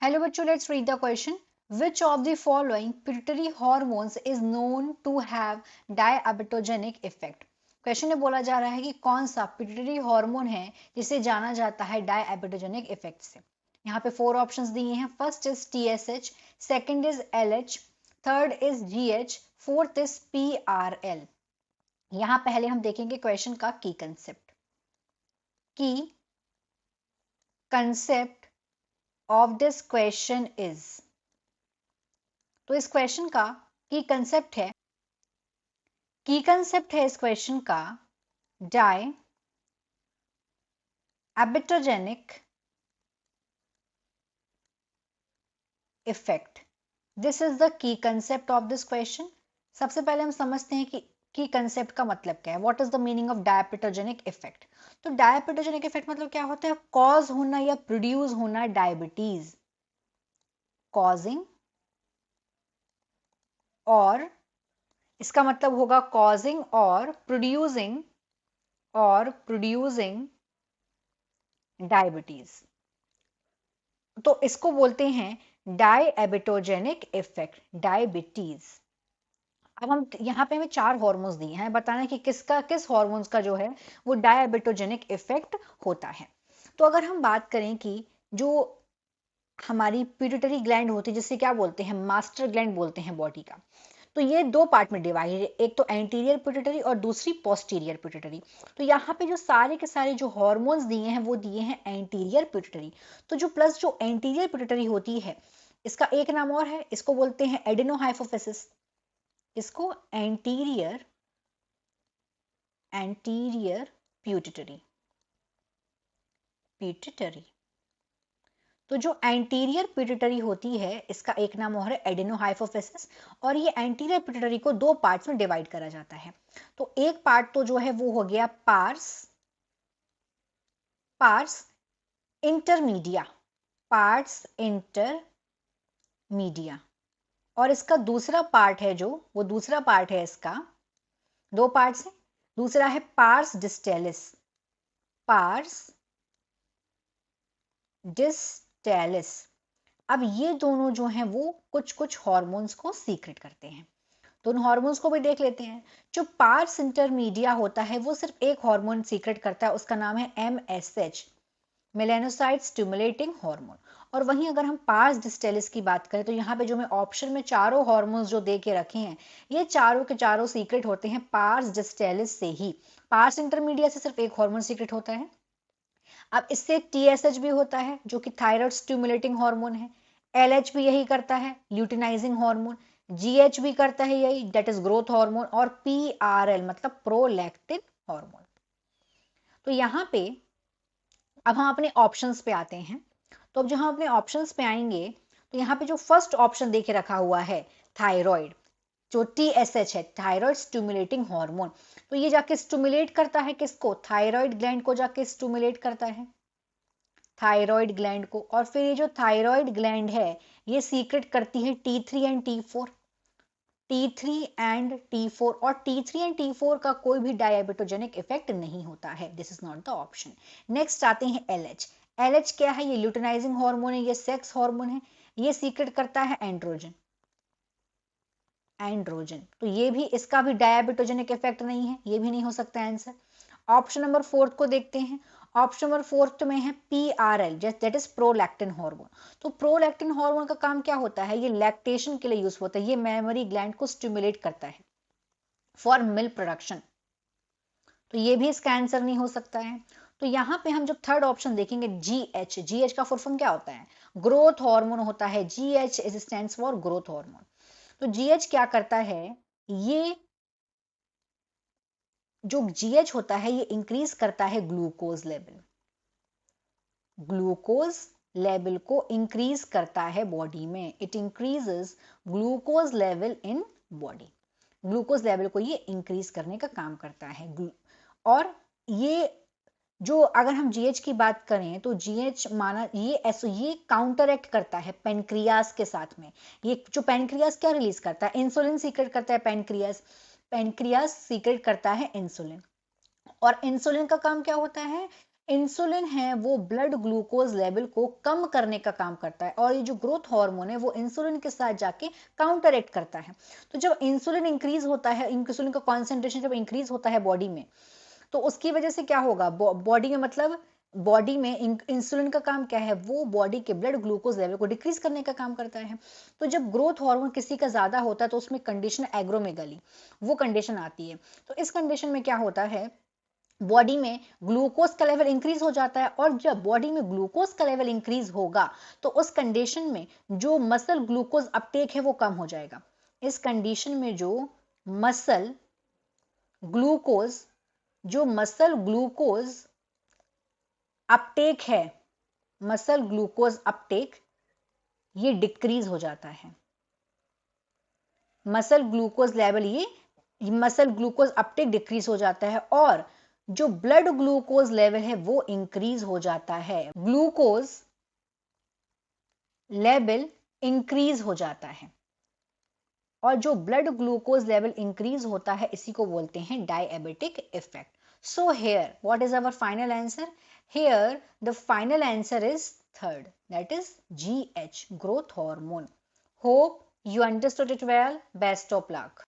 Hello बच्चों, let's read the question. Which of the following pituitary hormones is known to have diabetogenic effect? Question में बोला जा रहा है कि कौन सा पिट्यूटरी हार्मोन है जिसे जाना जाता है डायबिटोजेनिक इफेक्ट से। यहाँ पे 4 ऑप्शंस दिए हैं। First is TSH, second is LH, third is GH, fourth is PRL। यहाँ पहले हम देखेंगे क्वेश्चन का की concept of this question is. तो इस क्वेश्चन का की कंसेप्ट है इस क्वेश्चन का diabetogenic effect. This is the key concept of this question. सबसे पहले हम समझते हैं कि की कंसेप्ट का मतलब क्या है। What is the meaning of diabetogenic effect? तो डायबिटोजेनिक इफेक्ट मतलब क्या होता है? कॉज होना या प्रोड्यूस होना डायबिटीज, कॉजिंग, और इसका मतलब होगा कॉजिंग और प्रोड्यूसिंग डायबिटीज। तो इसको बोलते हैं डायबिटोजेनिक इफेक्ट, डायबिटीज। अब हम यहाँ पे हमें 4 हार्मोन्स दिए हैं, बताना है कि किस हार्मोन्स का जो है वो डायबिटोजेनिक इफेक्ट होता है। तो अगर हम बात करें कि जो हमारी पिट्यूटरी ग्लैंड होती है, जिसे क्या बोलते हैं, मास्टर ग्लैंड बोलते हैं बॉडी का, तो ये 2 पार्ट में डिवाइड है, एक तो एंटीरियर पिट्यूटरी और दूसरी पोस्टीरियर पिट्यूटरी। तो यहाँ पे जो सारे के सारे जो हार्मोन्स दिए हैं वो दिए हैं एंटीरियर पिट्यूटरी। तो जो एंटीरियर पिट्यूटरी होती है, इसका एक नाम और है, इसको बोलते हैं एडेनोहाइपोफिसिस। इसको एंटीरियर पिट्यूटरी। तो जो एंटीरियर पिट्यूटरी होती है, इसका एक नाम और है एडेनोहाइपोफिसिस, और ये एंटीरियर पिट्यूटरी को 2 पार्ट्स में डिवाइड करा जाता है। तो एक पार्ट तो जो है वो हो गया पार्स इंटरमीडिया, और इसका दूसरा पार्ट है इसका 2 पार्ट्स है। दूसरा है पार्स डिस्टेलिस। अब ये दोनों जो हैं वो कुछ कुछ हार्मोन्स को सीक्रेट करते हैं, तो उन हार्मोन्स को भी देख लेते हैं। जो पार्स इंटरमीडिया होता है वो सिर्फ एक हार्मोन सीक्रेट करता है, उसका नाम है MSH, मेलानोसाइट स्टिमुलेटिंग हार्मोन। और वहीं अगर हम पार्स डिस्टेलिस की बात करें, तो यहाँ पे जो मैं ऑप्शन में चारों हार्मोन्स जो दे के रखे हैं, ये चारों के चारों सीक्रेट होते हैं पार्स डिस्टेलिस से ही। पार्स इंटरमीडिया से सिर्फ एक हार्मोन सीक्रेट होता है। अब इससे TSH भी होता है जो कि थायराइड स्टिमुलेटिंग हार्मोन है, LH भी यही करता है, ल्यूटिनाइजिंग हार्मोन, GH भी करता है यही, दैट इज ग्रोथ हार्मोन, और PRL मतलब प्रोलैक्टिन हार्मोन। तो यहाँ पे अब हम अपने ऑप्शंस पे आते हैं। तो अब जब हम अपने ऑप्शंस पे आएंगे, तो यहाँ पे जो फर्स्ट ऑप्शन देके रखा हुआ है थायराइड, जो TSH है, थायराइड स्टिमुलेटिंग हार्मोन, तो ये जाके स्टिमुलेट करता है किसको? थायराइड ग्लैंड को जाके स्टिमुलेट करता है, थायराइड ग्लैंड को। और फिर ये जो थायराइड ग्लैंड है ये सीक्रेट करती है T3 एंड T4, और T3 एंड T4 का कोई भी डायबिटोजेनिक इफेक्ट नहीं होता है। This is not the option. Next आते हैं LH। LH क्या है? ये ल्यूटिनाइजिंग हार्मोन है, ये सेक्स हार्मोन है, ये सीक्रेट करता है एंड्रोजन। तो ये भी, इसका भी डायबिटोजेनिक इफेक्ट नहीं है, ये भी नहीं हो सकता आंसर। ऑप्शन नंबर 4 को देखते हैं। ऑप्शन नंबर 4 में है PRL, that is prolactin hormone. तो प्रोलैक्टिन हार्मोन का काम क्या होता है? ये लैक्टेशन के लिए यूज होता है, ये मेमोरी ग्लैंड को स्टिमुलेट करता है फॉर मिल्क प्रोडक्शन। तो ये भी इसका आंसर नहीं हो सकता है। तो यहाँ पे हम जब थर्ड ऑप्शन देखेंगे GH का फुल फॉर्म क्या होता है? ग्रोथ हार्मोन होता है। GH is stands for growth hormone. तो GH क्या करता है? ये जो GH होता है ये इंक्रीज करता है ग्लूकोज लेवल को इंक्रीज करता है बॉडी में। It increases glucose level in body. Glucose level को ये इंक्रीज करने का काम करता है। और ये जो, अगर हम GH की बात करें तो GH माना ये काउंटर एक्ट करता है पेनक्रियास के साथ में। ये जो पेनक्रियास क्या रिलीज करता है? इंसुलिन सीक्रेट करता है पेनक्रियास सीक्रेट करता है इंसुलिन। और इंसुलिन का काम क्या होता है? इंसुलिन है वो ब्लड ग्लूकोज लेवल को कम करने का काम करता है और ये जो ग्रोथ हार्मोन है वो इंसुलिन के साथ जाके काउंटर एक्ट करता है। तो जब इंसुलिन इंक्रीज होता है, इंसुलिन का कॉन्सेंट्रेशन जब इंक्रीज होता है बॉडी में, तो उसकी वजह से क्या होगा, बॉडी में, मतलब बॉडी में इंसुलिन का काम क्या है, वो बॉडी के ब्लड ग्लूकोज लेवल को डिक्रीज करने का काम करता है। तो जब ग्रोथ हार्मोन किसी का ज्यादा होता है तो उसमें कंडीशन एग्रोमेगाली, वो कंडीशन आती है। तो इस कंडीशन में क्या होता है, बॉडी में ग्लूकोज का लेवल इंक्रीज हो जाता है, और जब बॉडी में ग्लूकोज का लेवल इंक्रीज होगा तो उस कंडीशन में जो मसल ग्लूकोज अपटेक है वो कम हो जाएगा। इस कंडीशन में जो मसल ग्लूकोज जो मसल ग्लूकोज अपटेक है, मसल ग्लूकोज अपटेक ये डिक्रीज हो जाता है। मसल ग्लूकोज लेवल, ये मसल ग्लूकोज अपटेक डिक्रीज हो जाता है, और जो ब्लड ग्लूकोज लेवल है वो इंक्रीज हो जाता है। ग्लूकोज लेवल इंक्रीज हो जाता है, और जो ब्लड ग्लूकोज लेवल इंक्रीज होता है इसी को बोलते हैं diabetic effect. So here what is our final answer? Here the final answer is third, that is GH, growth hormone. Hope you understood it well. Best of luck.